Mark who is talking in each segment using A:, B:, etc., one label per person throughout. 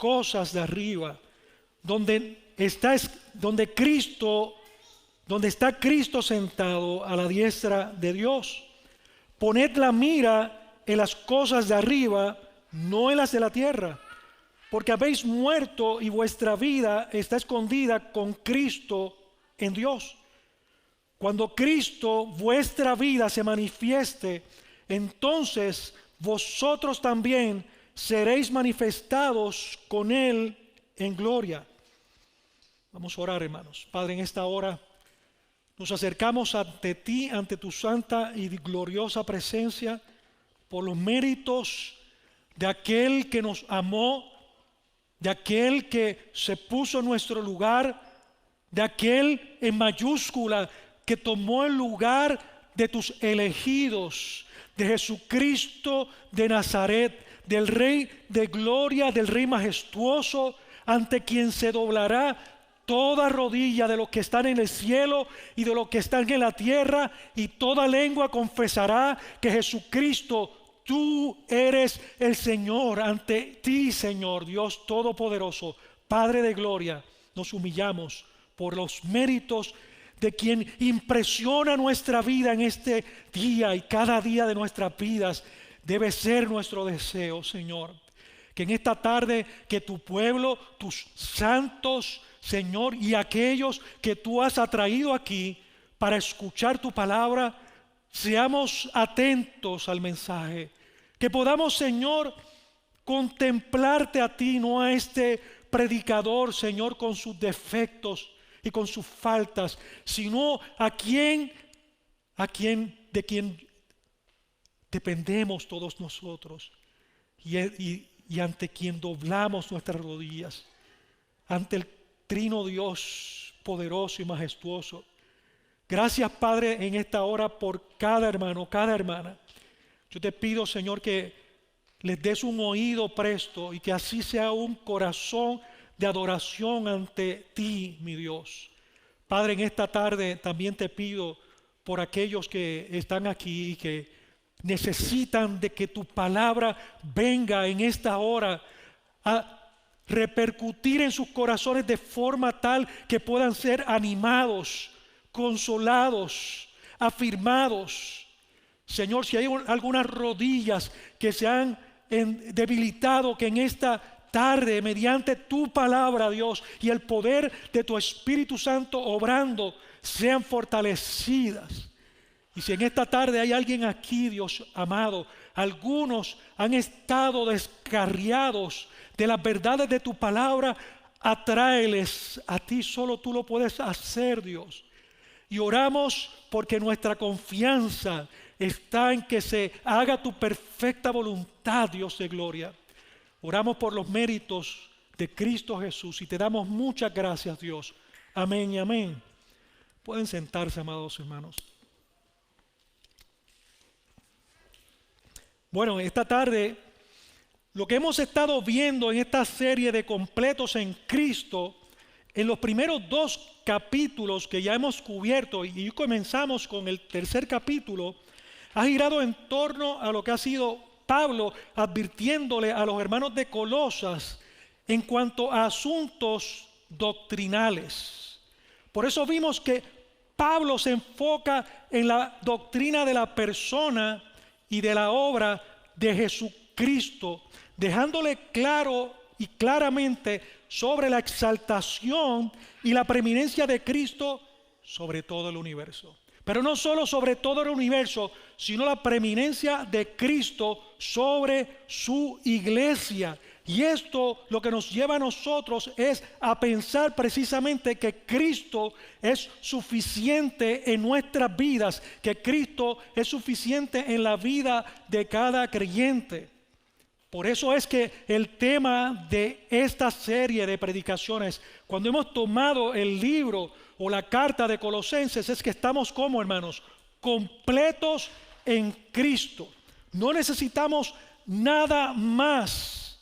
A: cosas de arriba, donde está Cristo sentado a la diestra de Dios. Poned la mira en las cosas de arriba, no en las de la tierra, porque habéis muerto y vuestra vida está escondida con Cristo en Dios. Cuando Cristo, vuestra vida, se manifieste, entonces vosotros también seréis manifestados con Él en gloria. Vamos a orar, hermanos. Padre, en esta hora nos acercamos ante ti, ante tu santa y gloriosa presencia, por los méritos de aquel que nos amó, de aquel que se puso en nuestro lugar, de aquel en mayúscula que tomó el lugar de tus elegidos, de Jesucristo de Nazaret, del Rey de gloria, del Rey majestuoso, ante quien se doblará toda rodilla de los que están en el cielo y de los que están en la tierra, y toda lengua confesará que Jesucristo, tú eres el Señor. Ante ti, Señor Dios Todopoderoso, Padre de gloria, nos humillamos por los méritos de quien impresiona nuestra vida en este día, y cada día de nuestras vidas debe ser nuestro deseo, Señor. Que en esta tarde, que tu pueblo, tus santos, Señor, y aquellos que tú has atraído aquí para escuchar tu palabra, seamos atentos al mensaje. Que podamos, Señor, contemplarte a ti, no a este predicador, Señor, con sus defectos y con sus faltas, sino de quien dependemos todos nosotros, y ante quien doblamos nuestras rodillas, ante el Trino Dios poderoso y majestuoso. Gracias, Padre, en esta hora por cada hermano, cada hermana. Yo te pido, Señor, que les des un oído presto y que así sea un corazón de adoración ante ti, mi Dios. Padre, en esta tarde también te pido por aquellos que están aquí y que necesitan de que tu palabra venga en esta hora a repercutir en sus corazones de forma tal que puedan ser animados, consolados, afirmados. Señor, si hay algunas rodillas que se han debilitado, que en esta tarde, mediante tu palabra, Dios, y el poder de tu Espíritu Santo obrando, sean fortalecidas. Y si en esta tarde hay alguien aquí, Dios amado, algunos han estado descarriados de las verdades de tu palabra, atráeles a ti. Solo tú lo puedes hacer, Dios. Y oramos porque nuestra confianza está en que se haga tu perfecta voluntad, Dios de gloria. Oramos por los méritos de Cristo Jesús y te damos muchas gracias, Dios. Amén y amén. Pueden sentarse, amados hermanos. Bueno, esta tarde lo que hemos estado viendo en esta serie de completos en Cristo, en los primeros 2 capítulos que ya hemos cubierto, y comenzamos con el 3er capítulo, ha girado en torno a lo que ha sido Pablo advirtiéndole a los hermanos de Colosas en cuanto a asuntos doctrinales. Por eso vimos que Pablo se enfoca en la doctrina de la persona y de la obra de Jesucristo, dejándole claro y claramente sobre la exaltación y la preeminencia de Cristo sobre todo el universo. Pero no solo sobre todo el universo, sino la preeminencia de Cristo sobre su iglesia. Y esto lo que nos lleva a nosotros es a pensar precisamente que Cristo es suficiente en nuestras vidas, que Cristo es suficiente en la vida de cada creyente. Por eso es que el tema de esta serie de predicaciones, cuando hemos tomado el libro o la carta de Colosenses, es que estamos como, hermanos, completos en Cristo. No necesitamos nada más.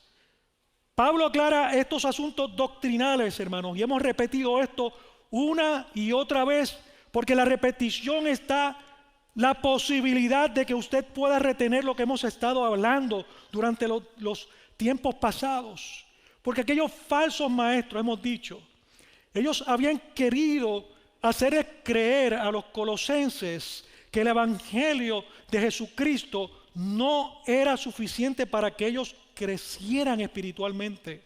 A: Pablo aclara estos asuntos doctrinales, hermanos, y hemos repetido esto una y otra vez, porque la repetición está la posibilidad de que usted pueda retener lo que hemos estado hablando durante los tiempos pasados. Porque aquellos falsos maestros, hemos dicho, ellos habían querido hacerles creer a los colosenses que el evangelio de Jesucristo no era suficiente para que ellos crecieran espiritualmente.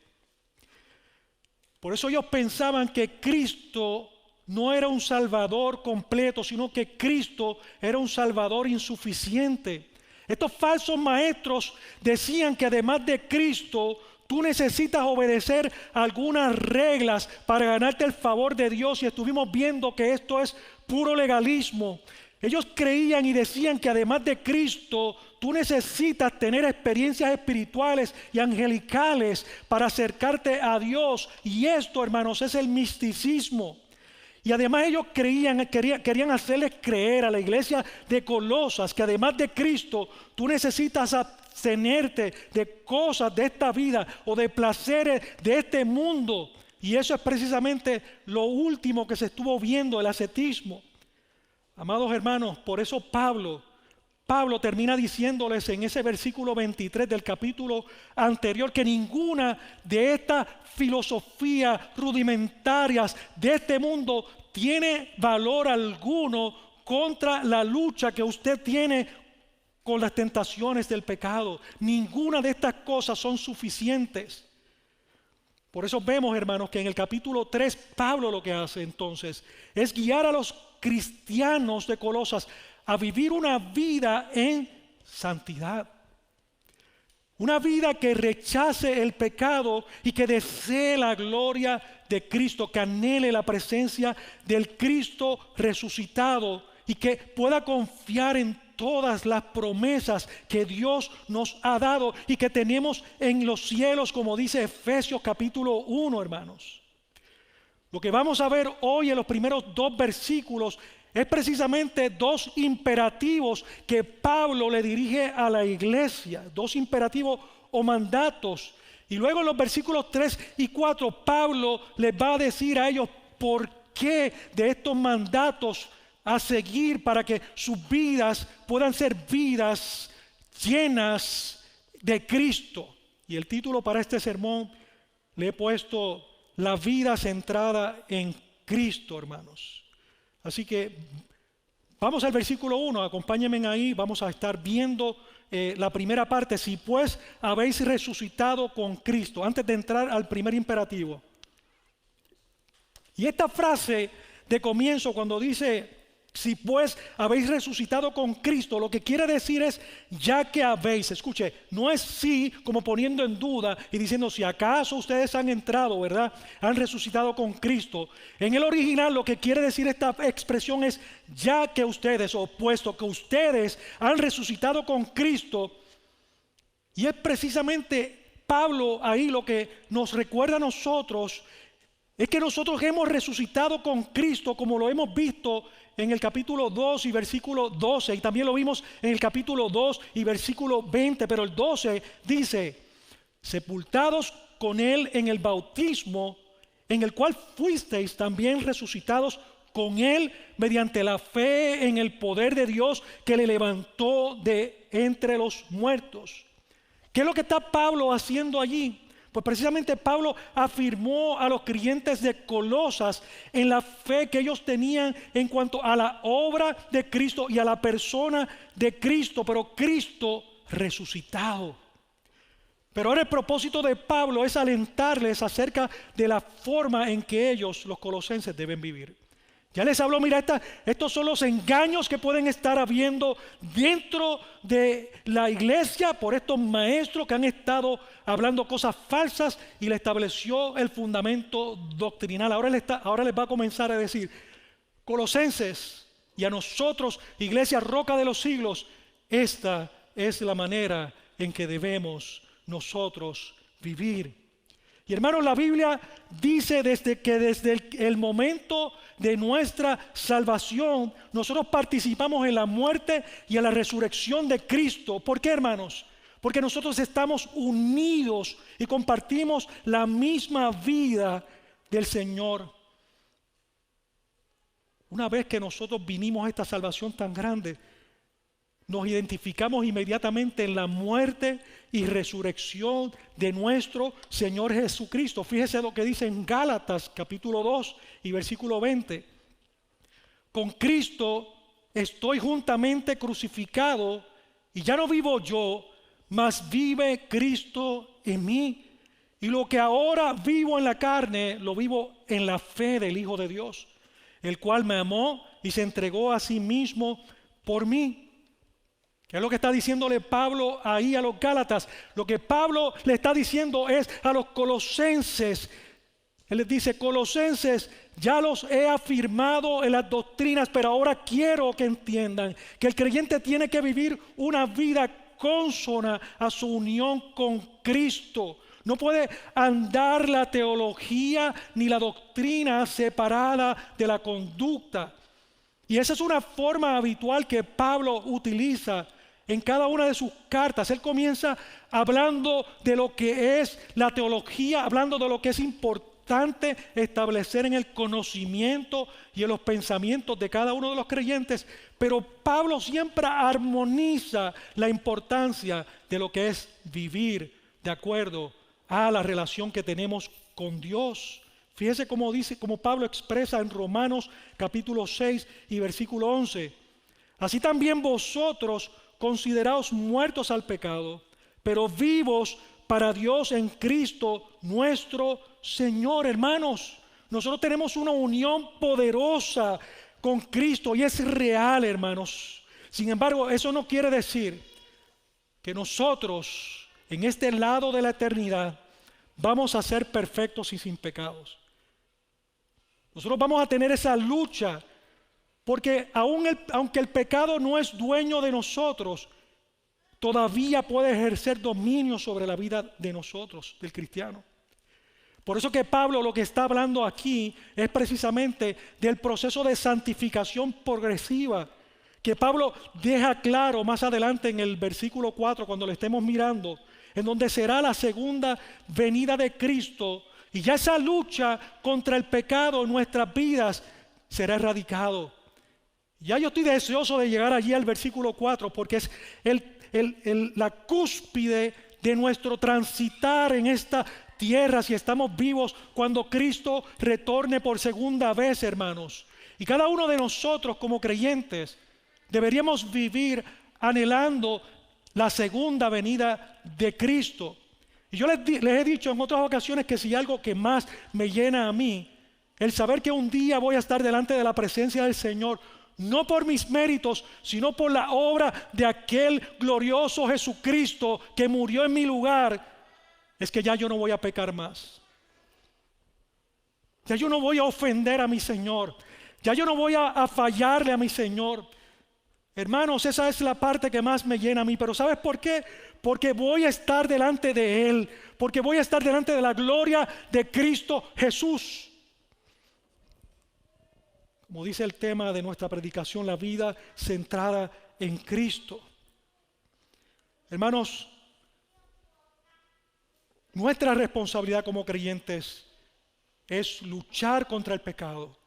A: Por eso ellos pensaban que Cristo no era un salvador completo, sino que Cristo era un salvador insuficiente. Estos falsos maestros decían que además de Cristo, tú necesitas obedecer algunas reglas para ganarte el favor de Dios, y estuvimos viendo que esto es puro legalismo. Ellos creían y decían que además de Cristo, tú necesitas tener experiencias espirituales y angelicales para acercarte a Dios. Y esto, hermanos, es el misticismo. Y además ellos querían hacerles creer a la iglesia de Colosas que además de Cristo, tú necesitas abstenerte de cosas de esta vida o de placeres de este mundo. Y eso es precisamente lo último que se estuvo viendo, el ascetismo. Amados hermanos, por eso Pablo termina diciéndoles en ese versículo 23 del capítulo anterior que ninguna de estas filosofías rudimentarias de este mundo tiene valor alguno contra la lucha que usted tiene con las tentaciones del pecado. Ninguna de estas cosas son suficientes. Por eso vemos, hermanos, que en el capítulo 3 Pablo lo que hace entonces es guiar a los cristianos de Colosas a vivir una vida en santidad. Una vida que rechace el pecado y que desee la gloria de Cristo, que anhele la presencia del Cristo resucitado y que pueda confiar en todas las promesas que Dios nos ha dado y que tenemos en los cielos, como dice Efesios capítulo 1, hermanos. Lo que vamos a ver hoy en los primeros 2 versículos es precisamente 2 imperativos que Pablo le dirige a la iglesia, 2 imperativos o mandatos. Y luego en los versículos 3 y 4 Pablo les va a decir a ellos por qué de estos mandatos a seguir para que sus vidas puedan ser vidas llenas de Cristo. Y el título para este sermón le he puesto La vida centrada en Cristo, hermanos. Así que vamos al versículo 1, acompáñenme ahí, vamos a estar viendo la primera parte. Si pues habéis resucitado con Cristo, antes de entrar al primer imperativo. Y esta frase de comienzo cuando dice, si pues habéis resucitado con Cristo, lo que quiere decir es, ya que habéis, escuche, no es sí como poniendo en duda y diciendo si acaso ustedes han entrado, ¿verdad? Han resucitado con Cristo. En el original lo que quiere decir esta expresión es, ya que ustedes, o puesto que ustedes han resucitado con Cristo. Y es precisamente Pablo ahí lo que nos recuerda a nosotros, es que nosotros hemos resucitado con Cristo, como lo hemos visto en el capítulo 2 y versículo 12, y también lo vimos en el capítulo 2 y versículo 20, pero el 12 dice, sepultados con Él en el bautismo, en el cual fuisteis también resucitados con Él mediante la fe en el poder de Dios que le levantó de entre los muertos. ¿Qué es lo que está Pablo haciendo allí? Pues precisamente Pablo afirmó a los creyentes de Colosas en la fe que ellos tenían en cuanto a la obra de Cristo y a la persona de Cristo, pero Cristo resucitado. Pero ahora el propósito de Pablo es alentarles acerca de la forma en que ellos, los colosenses, deben vivir. Ya les habló, mira, estos son los engaños que pueden estar habiendo dentro de la iglesia por estos maestros que han estado hablando cosas falsas y le estableció el fundamento doctrinal. Ahora les va a comenzar a decir, colosenses y a nosotros, iglesia Roca de los Siglos, esta es la manera en que debemos nosotros vivir. Y hermanos, la Biblia dice que desde el momento de nuestra salvación, nosotros participamos en la muerte y en la resurrección de Cristo. ¿Por qué, hermanos? Porque nosotros estamos unidos y compartimos la misma vida del Señor. Una vez que nosotros vinimos a esta salvación tan grande, nos identificamos inmediatamente en la muerte y resurrección de nuestro Señor Jesucristo. Fíjese lo que dice en Gálatas capítulo 2 y versículo 20. Con Cristo estoy juntamente crucificado y ya no vivo yo, mas vive Cristo en mí. Y lo que ahora vivo en la carne, lo vivo en la fe del Hijo de Dios, el cual me amó y se entregó a sí mismo por mí. ¿Qué es lo que está diciéndole Pablo ahí a los Gálatas? Lo que Pablo le está diciendo es a los colosenses. Él les dice: Colosenses, ya los he afirmado en las doctrinas, pero ahora quiero que entiendan que el creyente tiene que vivir una vida consona a su unión con Cristo. No puede andar la teología ni la doctrina separada de la conducta. Y esa es una forma habitual que Pablo utiliza en cada una de sus cartas. Él comienza hablando de lo que es la teología, hablando de lo que es importante establecer en el conocimiento y en los pensamientos de cada uno de los creyentes. Pero Pablo siempre armoniza la importancia de lo que es vivir de acuerdo a la relación que tenemos con Dios. Fíjese cómo dice, como Pablo expresa en Romanos capítulo 6 y versículo 11. Así también vosotros consideraos muertos al pecado, pero vivos para Dios en Cristo nuestro Señor. Hermanos, nosotros tenemos una unión poderosa con Cristo y es real, hermanos. Sin embargo, eso no quiere decir que nosotros en este lado de la eternidad vamos a ser perfectos y sin pecados. Nosotros vamos a tener esa lucha, porque aunque el pecado no es dueño de nosotros, todavía puede ejercer dominio sobre la vida de nosotros, del cristiano. Por eso que Pablo lo que está hablando aquí es precisamente del proceso de santificación progresiva, que Pablo deja claro más adelante en el versículo 4, cuando lo estemos mirando, en donde será la segunda venida de Cristo, y ya esa lucha contra el pecado en nuestras vidas será erradicado. Ya yo estoy deseoso de llegar allí al versículo 4, porque es la cúspide de nuestro transitar en esta tierra, si estamos vivos, cuando Cristo retorne por segunda vez, hermanos. Y cada uno de nosotros como creyentes deberíamos vivir anhelando la segunda venida de Cristo. Y yo les he dicho en otras ocasiones que si hay algo que más me llena a mí, el saber que un día voy a estar delante de la presencia del Señor, no por mis méritos, sino por la obra de aquel glorioso Jesucristo que murió en mi lugar, es que ya yo no voy a pecar más. Ya yo no voy a ofender a mi Señor. Ya yo no voy a fallarle a mi Señor. Hermanos, esa es la parte que más me llena a mí. Pero ¿sabes por qué? Porque voy a estar delante de Él. Porque voy a estar delante de la gloria de Cristo Jesús. Como dice el tema de nuestra predicación, la vida centrada en Cristo. Hermanos, nuestra responsabilidad como creyentes es luchar contra el pecado.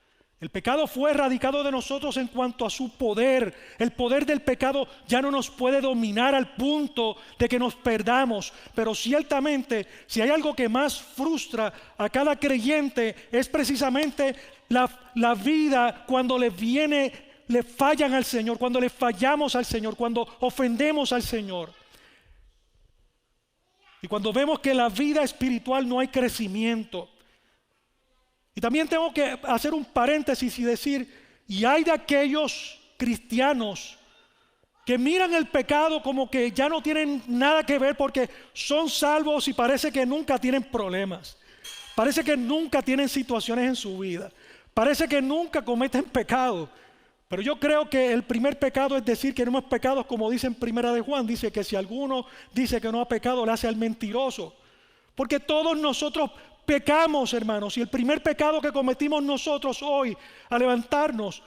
A: El pecado fue erradicado de nosotros en cuanto a su poder. El poder del pecado ya no nos puede dominar al punto de que nos perdamos. Pero ciertamente, si hay algo que más frustra a cada creyente, es precisamente la vida cuando le fallan al Señor, cuando le fallamos al Señor, cuando ofendemos al Señor. Y cuando vemos que en la vida espiritual no hay crecimiento. Y también tengo que hacer un paréntesis y decir, y hay de aquellos cristianos que miran el pecado como que ya no tienen nada que ver porque son salvos y parece que nunca tienen problemas. Parece que nunca tienen situaciones en su vida. Parece que nunca cometen pecado. Pero yo creo que el primer pecado es decir que no hemos pecado, como dice en Primera de Juan, dice que si alguno dice que no ha pecado, le hace al mentiroso. Porque todos nosotros pecamos, hermanos, y el primer pecado que cometimos nosotros hoy al levantarnos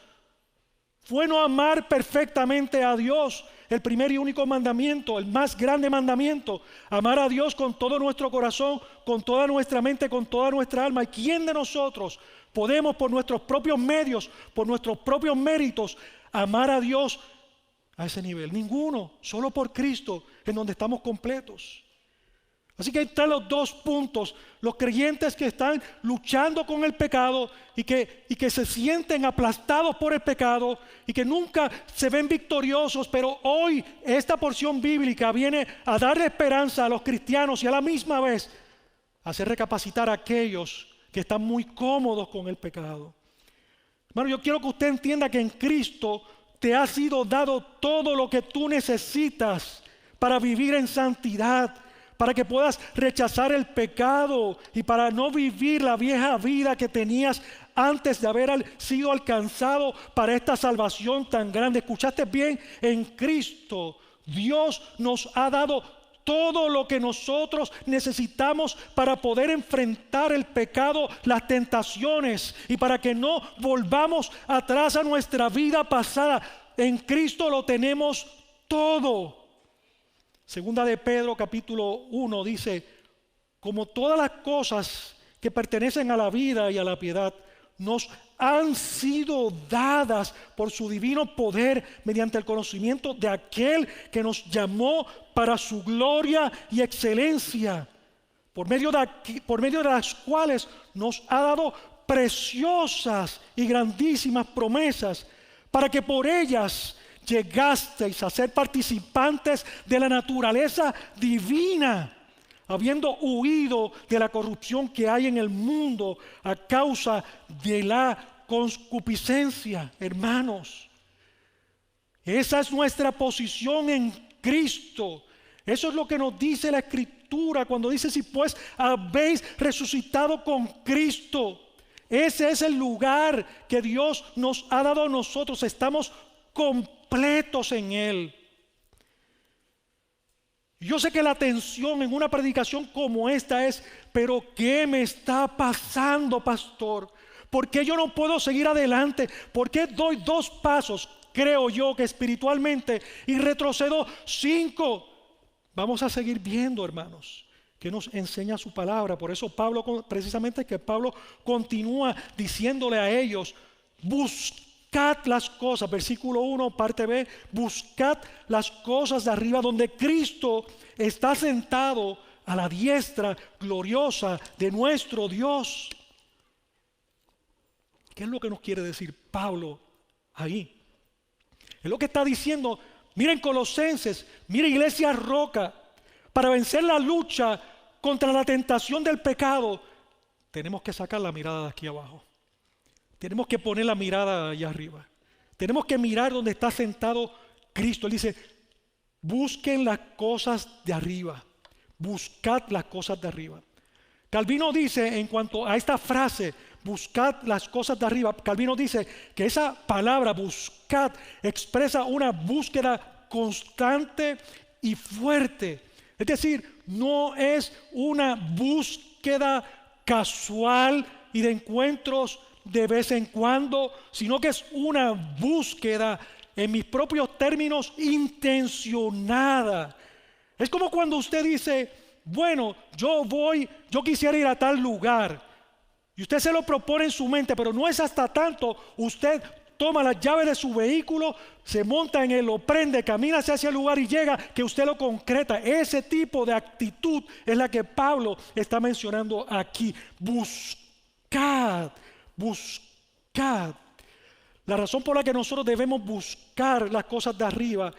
A: fue no amar perfectamente a Dios. El primer y único mandamiento, el más grande mandamiento, amar a Dios con todo nuestro corazón, con toda nuestra mente, con toda nuestra alma. ¿Y quién de nosotros podemos por nuestros propios medios, por nuestros propios méritos, amar a Dios a ese nivel. Ninguno, solo por Cristo en donde estamos completos. Así que están los dos puntos: los creyentes que están luchando con el pecado y que se sienten aplastados por el pecado y que nunca se ven victoriosos, pero hoy esta porción bíblica viene a darle esperanza a los cristianos y a la misma vez hacer recapacitar a aquellos que están muy cómodos con el pecado. Hermano, yo quiero que usted entienda que en Cristo te ha sido dado todo lo que tú necesitas para vivir en santidad, para que puedas rechazar el pecado y para no vivir la vieja vida que tenías antes de haber sido alcanzado para esta salvación tan grande. ¿Escuchaste bien? En Cristo Dios nos ha dado todo lo que nosotros necesitamos para poder enfrentar el pecado, las tentaciones, y para que no volvamos atrás a nuestra vida pasada. En Cristo lo tenemos todo. Segunda de Pedro capítulo 1 dice: como todas las cosas que pertenecen a la vida y a la piedad nos han sido dadas por su divino poder mediante el conocimiento de aquel que nos llamó para su gloria y excelencia, por medio de las cuales nos ha dado preciosas y grandísimas promesas, para que por ellas llegasteis a ser participantes de la naturaleza divina, habiendo huido de la corrupción que hay en el mundo a causa de la concupiscencia. Hermanos, esa es nuestra posición en Cristo. Eso es lo que nos dice la Escritura cuando dice: si pues habéis resucitado con Cristo. Ese es el lugar que Dios nos ha dado a nosotros. Estamos completos en Él. Yo sé que la tensión en una predicación como esta es: ¿pero qué me está pasando, pastor? ¿Por qué yo no puedo seguir adelante? ¿Por qué doy 2 pasos, creo yo, que espiritualmente, y retrocedo 5? Vamos a seguir viendo, hermanos, que nos enseña su palabra. Por eso precisamente Pablo continúa diciéndole a ellos: buscad las cosas, versículo 1, parte B, buscad las cosas de arriba, donde Cristo está sentado a la diestra gloriosa de nuestro Dios. ¿Qué es lo que nos quiere decir Pablo ahí? Es lo que está diciendo: miren Colosenses, miren Iglesia Roca, para vencer la lucha contra la tentación del pecado, tenemos que sacar la mirada de aquí abajo. Tenemos que poner la mirada allá arriba. Tenemos que mirar donde está sentado Cristo. Él dice: busquen las cosas de arriba. Buscad las cosas de arriba. Calvino dice, en cuanto a esta frase, buscad las cosas de arriba, Calvino dice que esa palabra buscad expresa una búsqueda constante y fuerte. Es decir, no es una búsqueda casual y de encuentros de vez en cuando, sino que es una búsqueda, en mis propios términos, intencionada. Es como cuando usted dice: bueno, yo quisiera ir a tal lugar, y usted se lo propone en su mente, pero no es hasta tanto usted toma las llaves de su vehículo, se monta en él, lo prende, camina hacia ese lugar y llega, que usted lo concreta. Ese tipo de actitud es la que Pablo está mencionando aquí. Buscad. La razón por la que nosotros debemos buscar las cosas de arriba,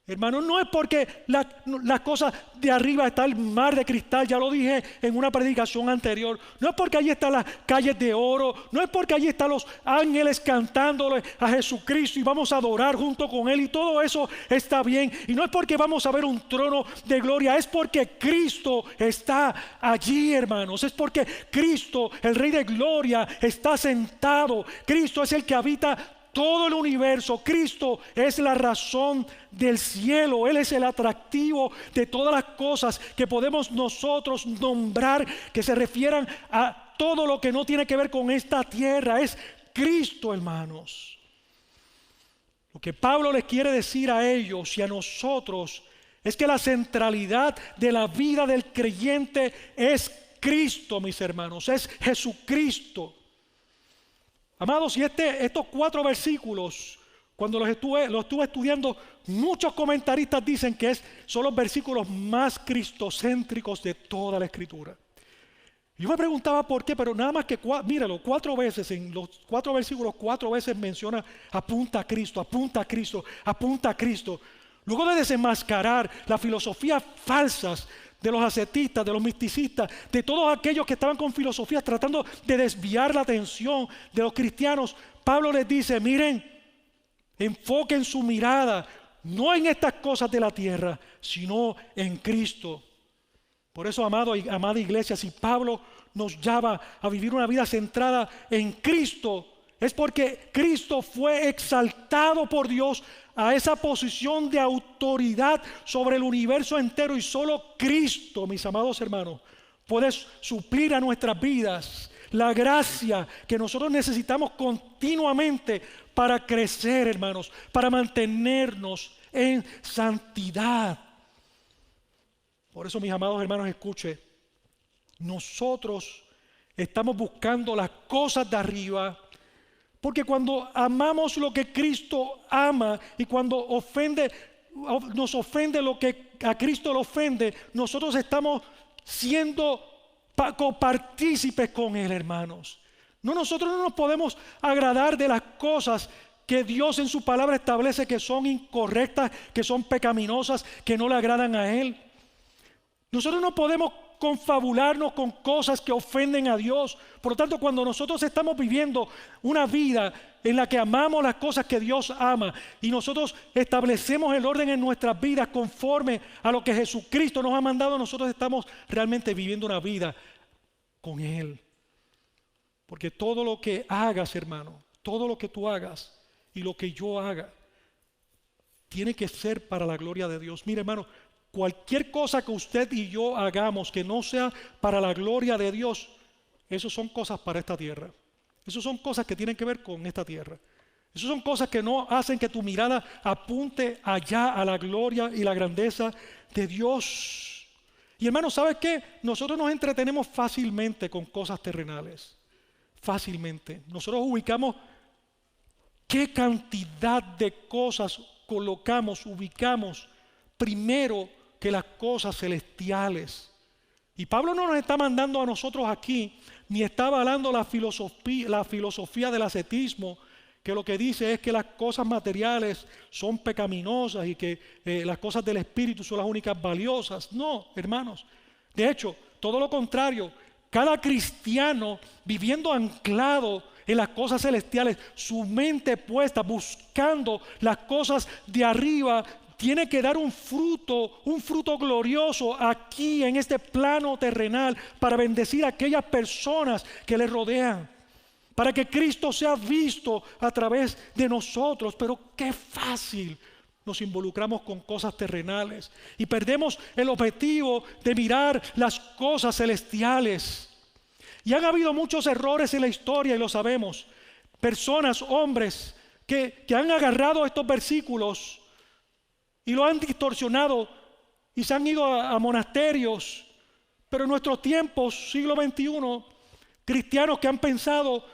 A: hermano, no es porque las cosas de arriba está el mar de cristal. Ya lo dije en una predicación anterior. No es porque allí están las calles de oro. No es porque allí están los ángeles cantándole a Jesucristo y vamos a adorar junto con Él, y todo eso está bien. Y no es porque vamos a ver un trono de gloria. Es porque Cristo está allí, hermanos. Es porque Cristo, el Rey de Gloria, está sentado. Cristo es el que habita todo el universo. Cristo es la razón del cielo. Él es el atractivo de todas las cosas que podemos nosotros nombrar, que se refieran a todo lo que no tiene que ver con esta tierra. Es Cristo, hermanos. Lo que Pablo les quiere decir a ellos y a nosotros es que la centralidad de la vida del creyente es Cristo, mis hermanos. Es Jesucristo. Amados, y estos 4 versículos Cuando lo estuve estudiando, muchos comentaristas dicen que son los versículos más cristocéntricos de toda la Escritura. Yo me preguntaba por qué, pero nada más que, míralo, 4 veces, en los 4 versículos, 4 veces menciona apunta a Cristo, apunta a Cristo, apunta a Cristo. Luego de desenmascarar las filosofías falsas de los ascetistas, de los misticistas, de todos aquellos que estaban con filosofías tratando de desviar la atención de los cristianos, Pablo les dice, miren, enfoquen su mirada no en estas cosas de la tierra, sino en Cristo. Por eso, amado y amada iglesia, si Pablo nos llama a vivir una vida centrada en Cristo, es porque Cristo fue exaltado por Dios a esa posición de autoridad sobre el universo entero, y solo Cristo, mis amados hermanos, puede suplir a nuestras vidas la gracia que nosotros necesitamos continuamente para crecer, hermanos, para mantenernos en santidad. Por eso, mis amados hermanos, escuche, nosotros estamos buscando las cosas de arriba, porque cuando amamos lo que Cristo ama y cuando nos ofende lo que a Cristo le ofende, nosotros estamos siendo copartícipes con Él, hermanos. Nosotros no nos podemos agradar de las cosas que Dios en su palabra establece que son incorrectas, que son pecaminosas, que no le agradan a Él. Nosotros no podemos confabularnos con cosas que ofenden a Dios. Por lo tanto, cuando nosotros estamos viviendo una vida en la que amamos las cosas que Dios ama y nosotros establecemos el orden en nuestras vidas conforme a lo que Jesucristo nos ha mandado, nosotros estamos realmente viviendo una vida con Él. Porque todo lo que hagas, hermano, todo lo que tú hagas y lo que yo haga, tiene que ser para la gloria de Dios. Mire, hermano, cualquier cosa que usted y yo hagamos que no sea para la gloria de Dios, eso son cosas para esta tierra. Eso son cosas que tienen que ver con esta tierra. Eso son cosas que no hacen que tu mirada apunte allá a la gloria y la grandeza de Dios. Y hermano, ¿sabes qué? Nosotros nos entretenemos fácilmente con cosas terrenales. Fácilmente. Nosotros ubicamos qué cantidad de cosas ubicamos primero que las cosas celestiales. Y Pablo no nos está mandando a nosotros aquí, ni está avalando la filosofía del ascetismo, que lo que dice es que las cosas materiales son pecaminosas y que las cosas del espíritu son las únicas valiosas. No, hermanos. De hecho, todo lo contrario. Cada cristiano viviendo anclado en las cosas celestiales, su mente puesta buscando las cosas de arriba, tiene que dar un fruto glorioso aquí en este plano terrenal para bendecir a aquellas personas que le rodean, para que Cristo sea visto a través de nosotros. Pero qué fácil nos involucramos con cosas terrenales y perdemos el objetivo de mirar las cosas celestiales. Y han habido muchos errores en la historia y lo sabemos. Personas, hombres que han agarrado estos versículos y lo han distorsionado y se han ido a monasterios. Pero en nuestros tiempos, siglo XXI, cristianos que han pensado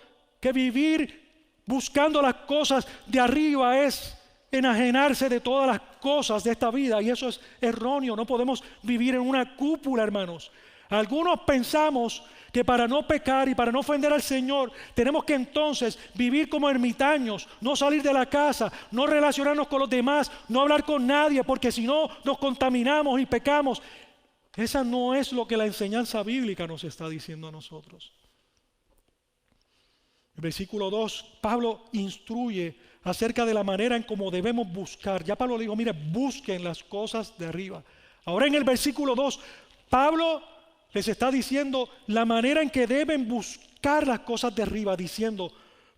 A: que vivir buscando las cosas de arriba es enajenarse de todas las cosas de esta vida, y eso es erróneo. No podemos vivir en una cúpula, hermanos. Algunos pensamos que para no pecar y para no ofender al Señor tenemos que entonces vivir como ermitaños, no salir de la casa, no relacionarnos con los demás, no hablar con nadie, porque si no nos contaminamos y pecamos. Esa no es lo que la enseñanza bíblica nos está diciendo a nosotros. El versículo 2, Pablo instruye acerca de la manera en cómo debemos buscar. Ya Pablo dijo, mire, busquen las cosas de arriba. Ahora en el versículo 2, Pablo les está diciendo la manera en que deben buscar las cosas de arriba, diciendo,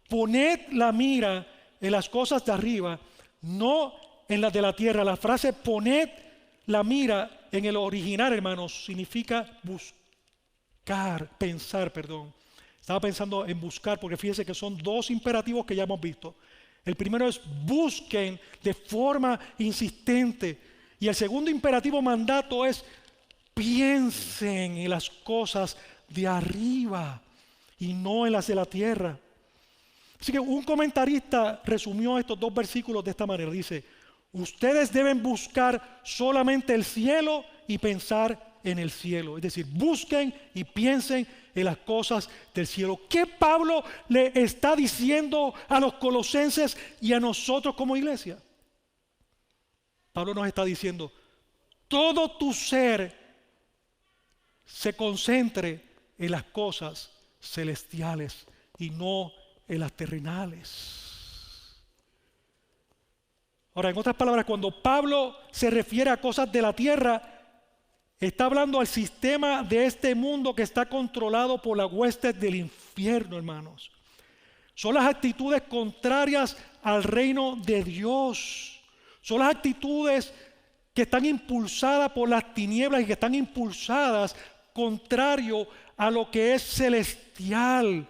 A: poned la mira en las cosas de arriba, no en las de la tierra. La frase poned la mira en el original, hermanos, significa pensar. Estaba pensando en buscar, porque fíjense que son dos imperativos que ya hemos visto. El primero es busquen de forma insistente, y el segundo imperativo mandato es piensen en las cosas de arriba y no en las de la tierra. Así que un comentarista resumió estos dos versículos de esta manera. Dice, ustedes deben buscar solamente el cielo y pensar en el cielo. Es decir, busquen y piensen en las cosas del cielo. ¿Qué Pablo le está diciendo a los colosenses y a nosotros como iglesia? Pablo nos está diciendo, todo tu ser se concentre en las cosas celestiales y no en las terrenales. Ahora, en otras palabras, cuando Pablo se refiere a cosas de la tierra, está hablando al sistema de este mundo que está controlado por las huestes del infierno, hermanos. Son las actitudes contrarias al reino de Dios. Son las actitudes que están impulsadas por las tinieblas y que están impulsadas contrario a lo que es celestial.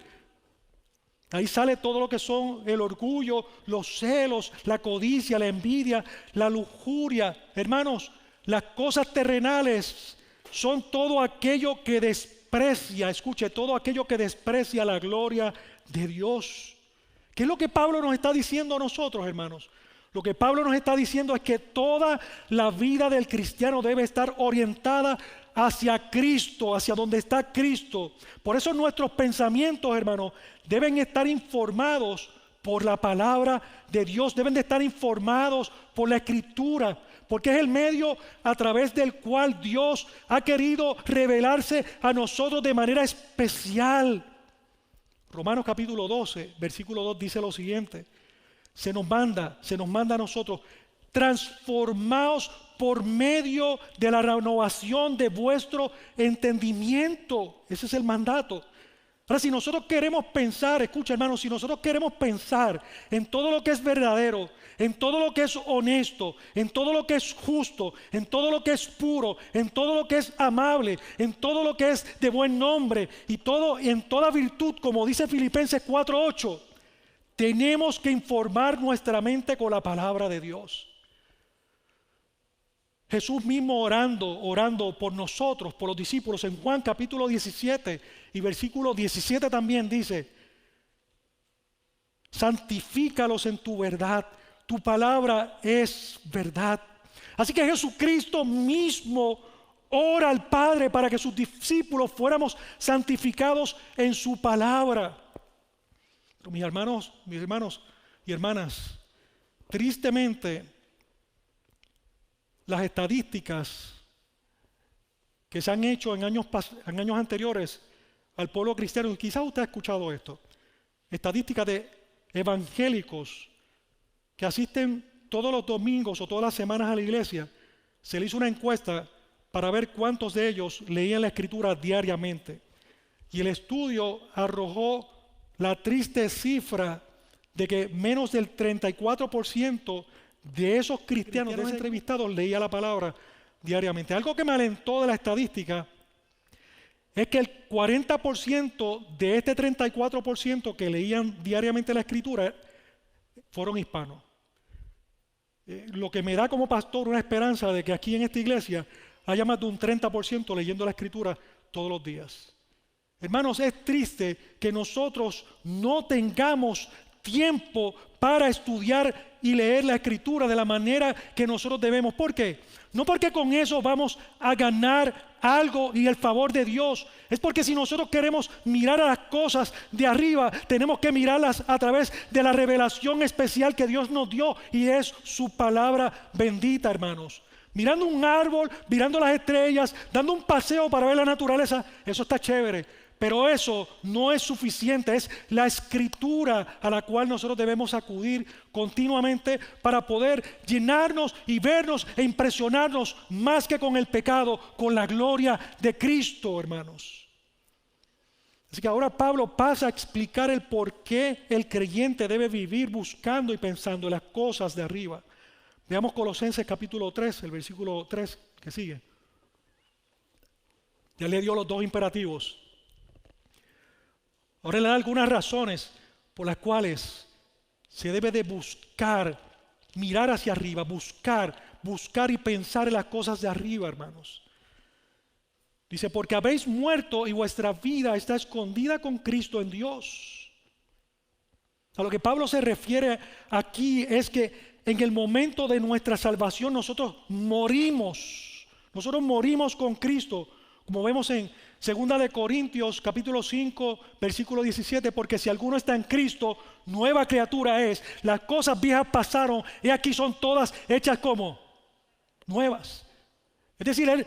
A: Ahí sale todo lo que son el orgullo, los celos, la codicia, la envidia, la lujuria. Hermanos, las cosas terrenales son todo aquello que desprecia, escuche, todo aquello que desprecia la gloria de Dios. ¿Qué es lo que Pablo nos está diciendo a nosotros, hermanos? Lo que Pablo nos está diciendo es que toda la vida del cristiano debe estar orientada hacia Cristo, hacia donde está Cristo. Por eso nuestros pensamientos, hermanos, deben estar informados por la palabra de Dios, deben de estar informados por la Escritura, porque es el medio a través del cual Dios ha querido revelarse a nosotros de manera especial. Romanos capítulo 12, versículo 2 dice lo siguiente: se nos manda a nosotros, transformaos por medio de la renovación de vuestro entendimiento. Ese es el mandato. Ahora, si nosotros queremos pensar, escucha hermanos, si nosotros queremos pensar en todo lo que es verdadero, en todo lo que es honesto, en todo lo que es justo, en todo lo que es puro, en todo lo que es amable, en todo lo que es de buen nombre y en toda virtud, como dice Filipenses 4:8, tenemos que informar nuestra mente con la palabra de Dios. Jesús mismo orando por nosotros, por los discípulos, en Juan capítulo 17 y versículo 17 también dice: santifícalos en tu verdad, tu palabra es verdad. Así que Jesucristo mismo ora al Padre para que sus discípulos fuéramos santificados en su palabra. Pero mis hermanos y hermanas, tristemente, las estadísticas que se han hecho en años anteriores al pueblo cristiano, y quizás usted ha escuchado esto, estadísticas de evangélicos que asisten todos los domingos o todas las semanas a la iglesia, se le hizo una encuesta para ver cuántos de ellos leían la Escritura diariamente. Y el estudio arrojó la triste cifra de que menos del 34% de esos cristianos entrevistados leía la palabra diariamente. Algo que me alentó de la estadística es que el 40% de este 34% que leían diariamente la Escritura fueron hispanos. Lo que me da como pastor una esperanza de que aquí en esta iglesia haya más de un 30% leyendo la Escritura todos los días. Hermanos, es triste que nosotros no tengamos tiempo para estudiar y leer la Escritura de la manera que nosotros debemos. ¿Por qué? No porque con eso vamos a ganar algo y el favor de Dios. Es porque si nosotros queremos mirar a las cosas de arriba, tenemos que mirarlas a través de la revelación especial que Dios nos dio, y es su palabra bendita, hermanos. Mirando un árbol, mirando las estrellas, dando un paseo para ver la naturaleza, eso está chévere. Pero eso no es suficiente, es la Escritura a la cual nosotros debemos acudir continuamente para poder llenarnos y vernos e impresionarnos más que con el pecado, con la gloria de Cristo, hermanos. Así que ahora Pablo pasa a explicar el por qué el creyente debe vivir buscando y pensando en las cosas de arriba. Veamos Colosenses capítulo 3, el versículo 3 que sigue. Ya le dio los dos imperativos. Ahora le da algunas razones por las cuales se debe de buscar, mirar hacia arriba, buscar y pensar en las cosas de arriba, hermanos. Dice, porque habéis muerto y vuestra vida está escondida con Cristo en Dios. A lo que Pablo se refiere aquí es que en el momento de nuestra salvación nosotros morimos. Nosotros morimos con Cristo, como vemos en 2 de Corintios capítulo 5, versículo 17, porque si alguno está en Cristo, nueva criatura es. Las cosas viejas pasaron y aquí son todas hechas como nuevas. Es decir,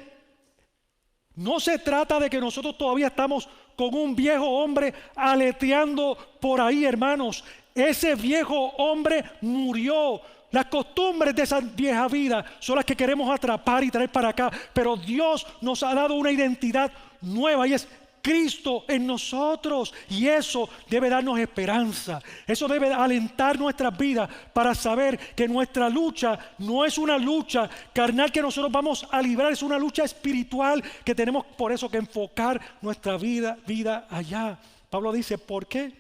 A: no se trata de que nosotros todavía estamos con un viejo hombre aleteando por ahí, hermanos. Ese viejo hombre murió. Las costumbres de esa vieja vida son las que queremos atrapar y traer para acá. Pero Dios nos ha dado una identidad nueva y es Cristo en nosotros. Y eso debe darnos esperanza. Eso debe alentar nuestras vidas para saber que nuestra lucha no es una lucha carnal que nosotros vamos a librar. Es una lucha espiritual que tenemos por eso que enfocar nuestra vida allá. Pablo dice, ¿por qué?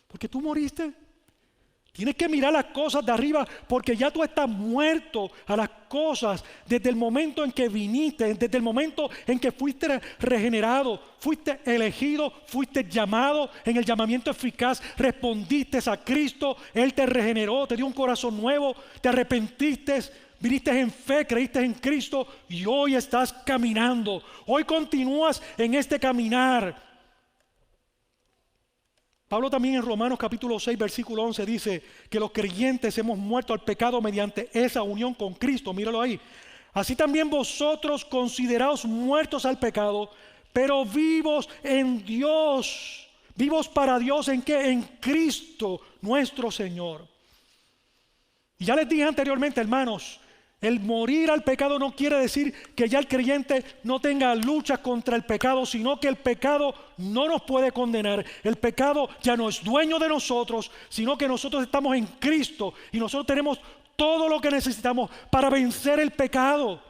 A: Porque tú moriste. Tienes que mirar las cosas de arriba porque ya tú estás muerto a las cosas desde el momento en que viniste, desde el momento en que fuiste regenerado, fuiste elegido, fuiste llamado en el llamamiento eficaz, respondiste a Cristo, Él te regeneró, te dio un corazón nuevo, te arrepentiste, viniste en fe, creíste en Cristo y hoy estás caminando. Hoy continúas en este caminar. Pablo también en Romanos capítulo 6 versículo 11 dice que los creyentes hemos muerto al pecado mediante esa unión con Cristo. Míralo ahí. Así también vosotros consideraos muertos al pecado, pero vivos en Dios. Vivos para Dios ¿en qué? En Cristo nuestro Señor. Y ya les dije anteriormente, hermanos, el morir al pecado no quiere decir que ya el creyente no tenga lucha contra el pecado, sino que el pecado no nos puede condenar. El pecado ya no es dueño de nosotros, sino que nosotros estamos en Cristo y nosotros tenemos todo lo que necesitamos para vencer el pecado.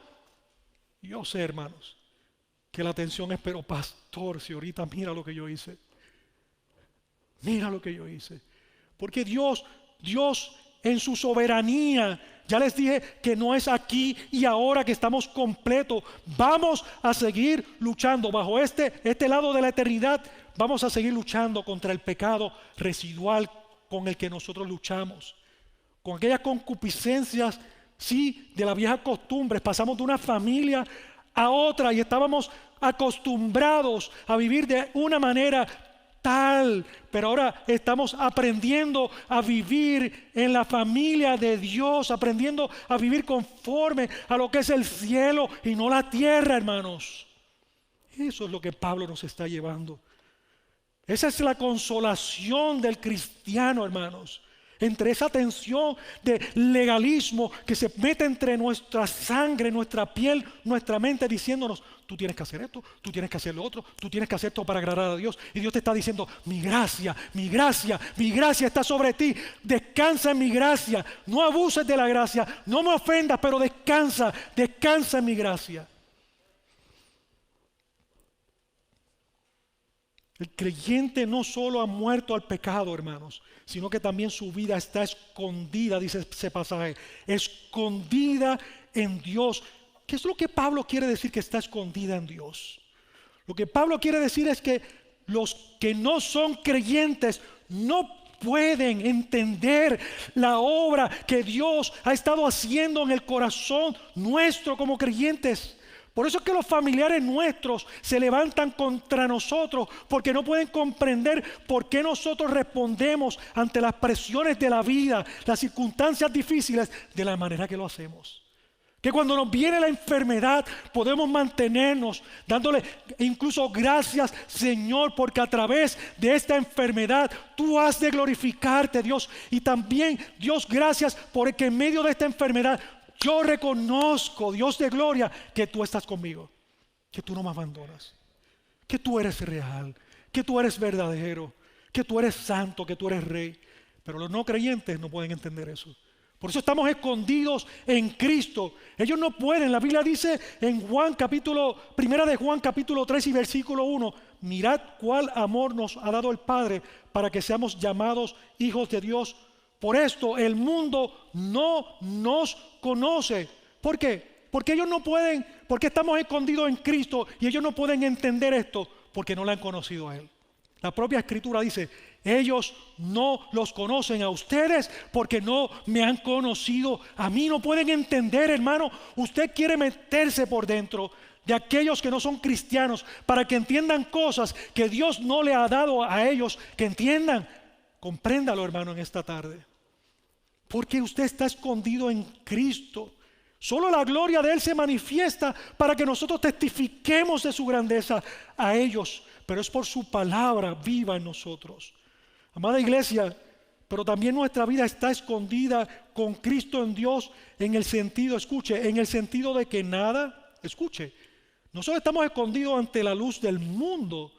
A: Yo sé, hermanos, que la atención es, pero pastor, si ahorita mira lo que yo hice. Mira lo que yo hice. Porque Dios en su soberanía, ya les dije que no es aquí y ahora que estamos completos. Vamos a seguir luchando bajo este lado de la eternidad. Vamos a seguir luchando contra el pecado residual con el que nosotros luchamos. Con aquellas concupiscencias, sí, de las viejas costumbres. Pasamos de una familia a otra y estábamos acostumbrados a vivir de una manera tal, pero ahora estamos aprendiendo a vivir en la familia de Dios, aprendiendo a vivir conforme a lo que es el cielo y no la tierra, hermanos. Eso es lo que Pablo nos está llevando. Esa es la consolación del cristiano, hermanos. Entre esa tensión de legalismo que se mete entre nuestra sangre, nuestra piel, nuestra mente, diciéndonos, tú tienes que hacer esto, tú tienes que hacer lo otro, tú tienes que hacer esto para agradar a Dios. Y Dios te está diciendo, mi gracia está sobre ti. Descansa en mi gracia, no abuses de la gracia, no me ofendas, pero descansa en mi gracia. El creyente no solo ha muerto al pecado, hermanos, sino que también su vida está escondida, dice ese pasaje, escondida en Dios. ¿Qué es lo que Pablo quiere decir que está escondida en Dios? Lo que Pablo quiere decir es que los que no son creyentes no pueden entender la obra que Dios ha estado haciendo en el corazón nuestro como creyentes. Por eso es que los familiares nuestros se levantan contra nosotros, porque no pueden comprender por qué nosotros respondemos ante las presiones de la vida, las circunstancias difíciles, de la manera que lo hacemos. Que cuando nos viene la enfermedad podemos mantenernos dándole incluso gracias, Señor, porque a través de esta enfermedad tú has de glorificarte, Dios. Y también, Dios, gracias porque en medio de esta enfermedad yo reconozco, Dios de gloria, que tú estás conmigo, que tú no me abandonas, que tú eres real, que tú eres verdadero, que tú eres santo, que tú eres rey. Pero los no creyentes no pueden entender eso. Por eso estamos escondidos en Cristo. Ellos no pueden. La Biblia dice en Primera de Juan capítulo 3 y versículo 1, mirad cuál amor nos ha dado el Padre para que seamos llamados hijos de Dios. Por esto el mundo no nos conoce. ¿Por qué? Porque ellos no pueden, porque estamos escondidos en Cristo y ellos no pueden entender esto porque no le han conocido a Él. La propia Escritura dice, ellos no los conocen a ustedes porque no me han conocido a mí. No pueden entender, hermano. Usted quiere meterse por dentro de aquellos que no son cristianos para que entiendan cosas que Dios no le ha dado a ellos que entiendan. Compréndalo, hermano, en esta tarde. Porque usted está escondido en Cristo. Solo la gloria de Él se manifiesta para que nosotros testifiquemos de su grandeza a ellos. Pero es por su palabra viva en nosotros. Amada iglesia, pero también nuestra vida está escondida con Cristo en Dios en el sentido, escuche, en el sentido de que nada, escuche, nosotros estamos escondidos ante la luz del mundo,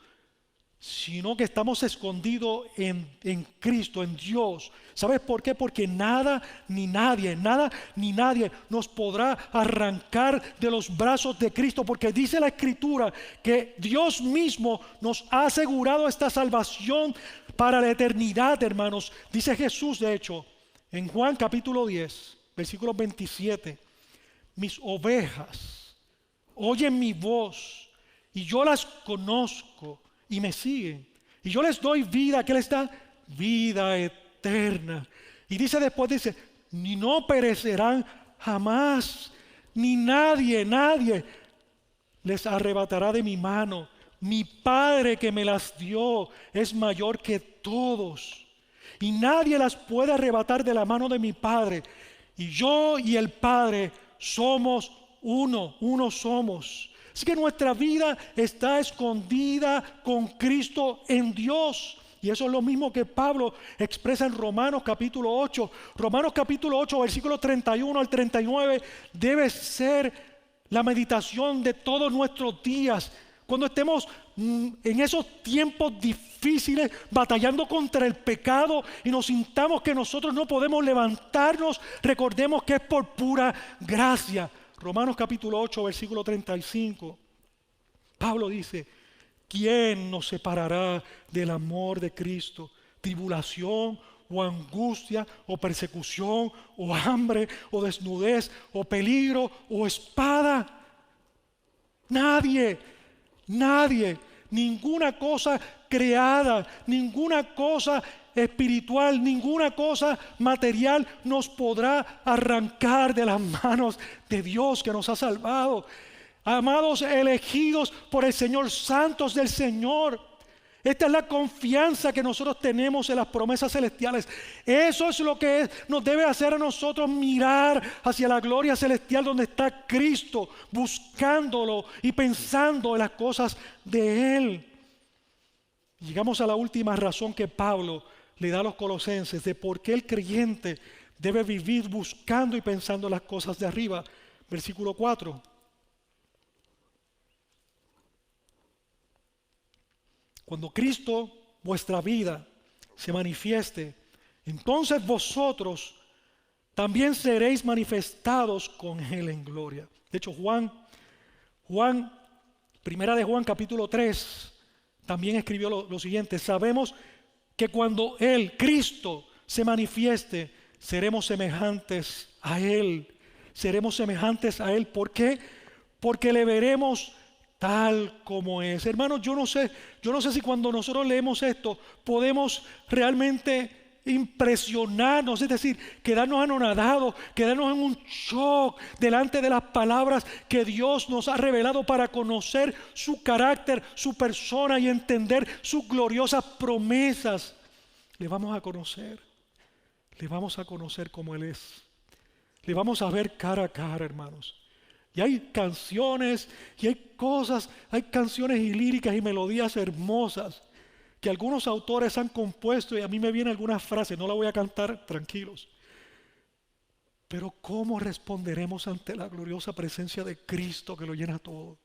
A: sino que estamos escondidos en Cristo, en Dios. ¿Sabes por qué? Porque nada ni nadie nos podrá arrancar de los brazos de Cristo, porque dice la Escritura que Dios mismo nos ha asegurado esta salvación para la eternidad, hermanos. Dice Jesús, de hecho, en Juan capítulo 10, versículo 27, mis ovejas oyen mi voz y yo las conozco y me siguen, y yo les doy vida. ¿Qué les da? Vida eterna. Y dice después, dice, ni no perecerán jamás, ni nadie les arrebatará de mi mano. Mi Padre que me las dio es mayor que todos, y nadie las puede arrebatar de la mano de mi Padre. Y yo y el Padre somos uno somos. Así que nuestra vida está escondida con Cristo en Dios. Y eso es lo mismo que Pablo expresa en Romanos capítulo 8. Romanos capítulo 8, versículos 31 al 39, debe ser la meditación de todos nuestros días. Cuando estemos en esos tiempos difíciles, batallando contra el pecado y nos sintamos que nosotros no podemos levantarnos, recordemos que es por pura gracia. Romanos capítulo 8, versículo 35. Pablo dice, ¿quién nos separará del amor de Cristo? ¿Tribulación o angustia o persecución o hambre o desnudez o peligro o espada? Nadie, ninguna cosa creada, ninguna cosa espiritual, ninguna cosa material nos podrá arrancar de las manos de Dios que nos ha salvado. Amados, elegidos por el Señor, santos del Señor. Esta es la confianza que nosotros tenemos en las promesas celestiales. Eso es lo que nos debe hacer a nosotros mirar hacia la gloria celestial donde está Cristo, buscándolo y pensando en las cosas de Él. Llegamos a la última razón que Pablo le da a los colosenses de por qué el creyente debe vivir buscando y pensando en las cosas de arriba. Versículo 4. Cuando Cristo, vuestra vida, se manifieste, entonces vosotros también seréis manifestados con Él en gloria. De hecho, Primera de Juan capítulo 3, también escribió lo siguiente: sabemos que cuando Él, Cristo, se manifieste, seremos semejantes a Él. Seremos semejantes a Él. ¿Por qué? Porque le veremos tal como es. Hermanos, yo no sé si cuando nosotros leemos esto podemos realmente impresionarnos, es decir, quedarnos anonadados, quedarnos en un shock delante de las palabras que Dios nos ha revelado para conocer su carácter, su persona y entender sus gloriosas promesas. Le vamos a conocer como Él es. Le vamos a ver cara a cara, hermanos. Y hay canciones y hay canciones y líricas y melodías hermosas que algunos autores han compuesto, y a mí me vienen algunas frases, no las voy a cantar, tranquilos. Pero ¿cómo responderemos ante la gloriosa presencia de Cristo que lo llena todo?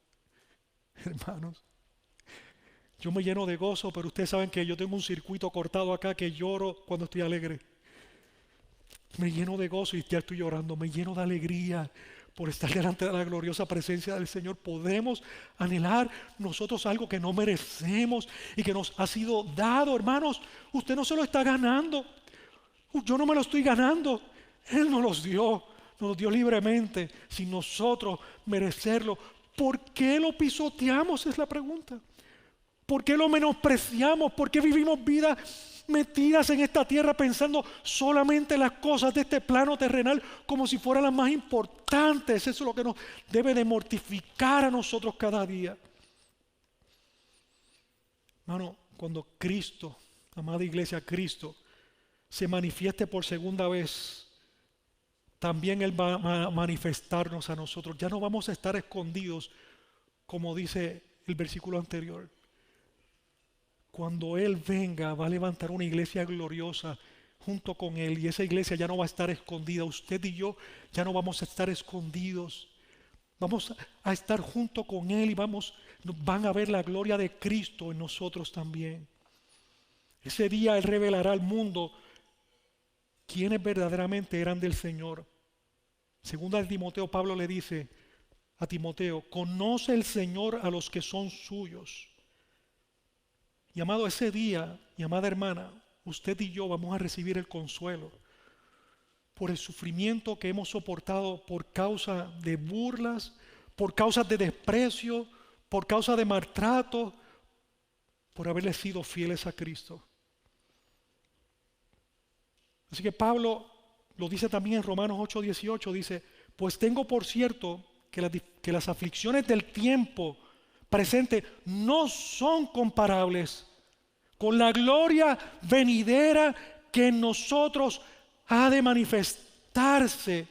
A: Hermanos, yo me lleno de gozo, pero ustedes saben que yo tengo un circuito cortado acá que lloro cuando estoy alegre. Me lleno de gozo y ya estoy llorando, me lleno de alegría por estar delante de la gloriosa presencia del Señor. Podemos anhelar nosotros algo que no merecemos y que nos ha sido dado. Hermanos, usted no se lo está ganando. Yo no me lo estoy ganando. Él nos los dio libremente, sin nosotros merecerlo. ¿Por qué lo pisoteamos? Es la pregunta. ¿Por qué lo menospreciamos? ¿Por qué vivimos vidas metidas en esta tierra pensando solamente en las cosas de este plano terrenal como si fueran las más importantes? Eso es lo que nos debe de mortificar a nosotros cada día. Hermano, cuando Cristo, amada iglesia, Cristo se manifieste por segunda vez, también Él va a manifestarnos a nosotros. Ya no vamos a estar escondidos, como dice el versículo anterior. Cuando Él venga, va a levantar una iglesia gloriosa junto con Él, y esa iglesia ya no va a estar escondida. Usted y yo ya no vamos a estar escondidos. Vamos a estar junto con Él y van a ver la gloria de Cristo en nosotros también. Ese día Él revelará al mundo quiénes verdaderamente eran del Señor. Segunda de Timoteo, Pablo le dice a Timoteo: conoce el Señor a los que son suyos. Y amado, ese día, y amada hermana, usted y yo vamos a recibir el consuelo por el sufrimiento que hemos soportado por causa de burlas, por causa de desprecio, por causa de maltrato, por haberle sido fieles a Cristo. Así que Pablo lo dice también en Romanos 8:18, dice: pues tengo por cierto que las aflicciones del tiempo presente no son comparables con la gloria venidera que en nosotros ha de manifestarse.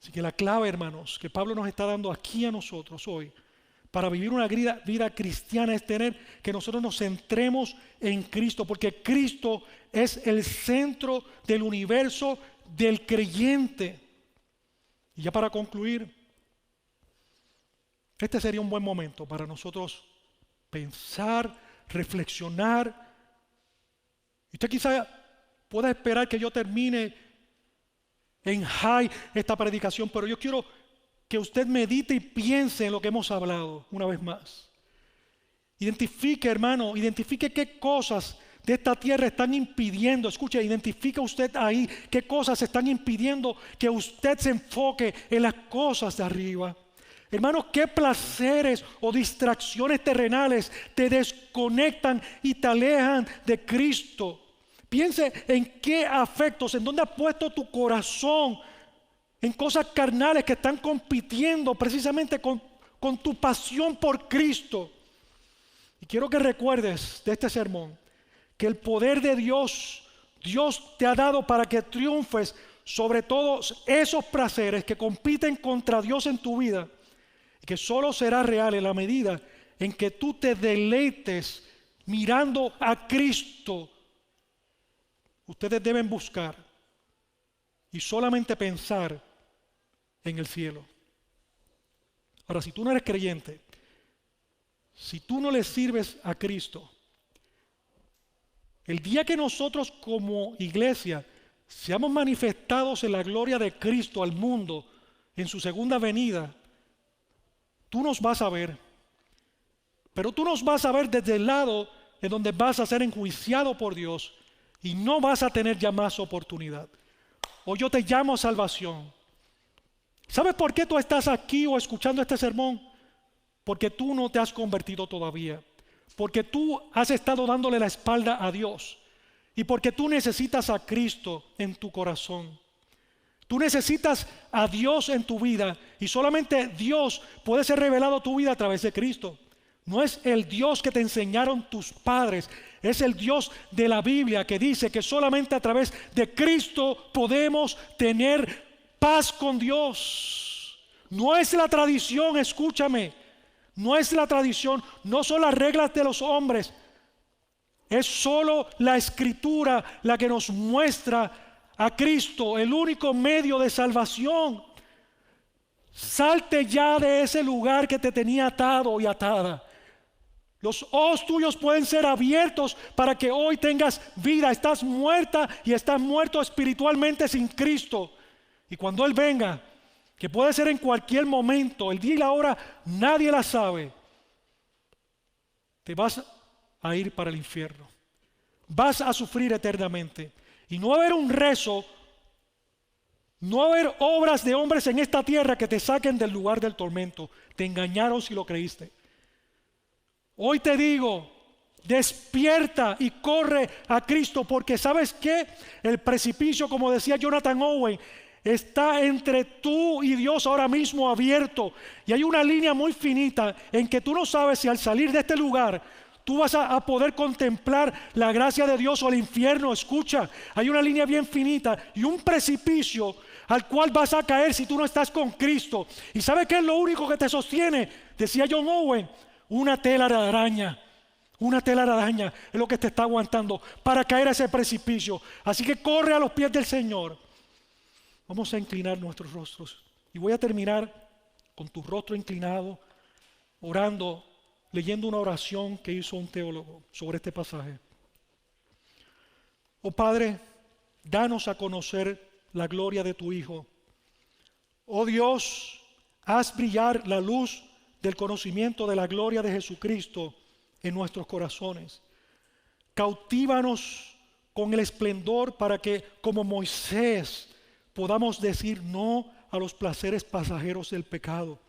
A: Así que la clave, hermanos, que Pablo nos está dando aquí a nosotros hoy para vivir una vida cristiana es tener que nosotros nos centremos en Cristo, porque Cristo es el centro del universo del creyente. Y ya para concluir, este sería un buen momento para nosotros pensar, reflexionar. Usted quizá pueda esperar que yo termine en high esta predicación, pero yo quiero que usted medite y piense en lo que hemos hablado una vez más. Identifique, hermano, identifique qué cosas de esta tierra están impidiendo. Escuche, identifica usted ahí qué cosas están impidiendo que usted se enfoque en las cosas de arriba. Hermanos, qué placeres o distracciones terrenales te desconectan y te alejan de Cristo. Piense en qué afectos, en dónde has puesto tu corazón, en cosas carnales que están compitiendo precisamente con tu pasión por Cristo. Y quiero que recuerdes de este sermón que el poder de Dios te ha dado para que triunfes sobre todos esos placeres que compiten contra Dios en tu vida, y que solo será real en la medida en que tú te deleites mirando a Cristo. Ustedes deben buscar y solamente pensar en el cielo. Ahora, si tú no eres creyente, si tú no le sirves a Cristo, el día que nosotros como iglesia seamos manifestados en la gloria de Cristo al mundo en su segunda venida, tú nos vas a ver, pero tú nos vas a ver desde el lado en donde vas a ser enjuiciado por Dios y no vas a tener ya más oportunidad. Hoy yo te llamo a salvación. ¿Sabes por qué tú estás aquí o escuchando este sermón? Porque tú no te has convertido todavía. Porque tú has estado dándole la espalda a Dios. Y porque tú necesitas a Cristo en tu corazón. Tú necesitas a Dios en tu vida. Y solamente Dios puede ser revelado a tu vida a través de Cristo. No es el Dios que te enseñaron tus padres. Es el Dios de la Biblia que dice que solamente a través de Cristo podemos tener paz con Dios. No es la tradición, escúchame. No es la tradición, no son las reglas de los hombres. Es solo la Escritura la que nos muestra a Cristo, el único medio de salvación. Salte ya de ese lugar que te tenía atado y atada. Los ojos tuyos pueden ser abiertos para que hoy tengas vida. Estás muerta y estás muerto espiritualmente sin Cristo. Y cuando Él venga, que puede ser en cualquier momento, el día y la hora, nadie la sabe, te vas a ir para el infierno. Vas a sufrir eternamente. Y no va a haber un rezo, no va a haber obras de hombres en esta tierra que te saquen del lugar del tormento. Te engañaron si lo creíste. Hoy te digo, despierta y corre a Cristo, porque ¿sabes qué? El precipicio, como decía Jonathan Owen, está entre tú y Dios ahora mismo abierto. Y hay una línea muy finita en que tú no sabes si al salir de este lugar tú vas a poder contemplar la gracia de Dios o el infierno. Escucha, hay una línea bien finita y un precipicio al cual vas a caer si tú no estás con Cristo. ¿Y sabes qué es lo único que te sostiene? Decía John Owen, una tela de araña. Una tela de araña es lo que te está aguantando para caer a ese precipicio. Así que corre a los pies del Señor. Vamos a inclinar nuestros rostros. Y voy a terminar con tu rostro inclinado, orando, leyendo una oración que hizo un teólogo sobre este pasaje. Oh Padre, danos a conocer la gloria de tu Hijo. Oh Dios, haz brillar la luz del conocimiento de la gloria de Jesucristo en nuestros corazones. Cautívanos con el esplendor para que, como Moisés, podamos decir no a los placeres pasajeros del pecado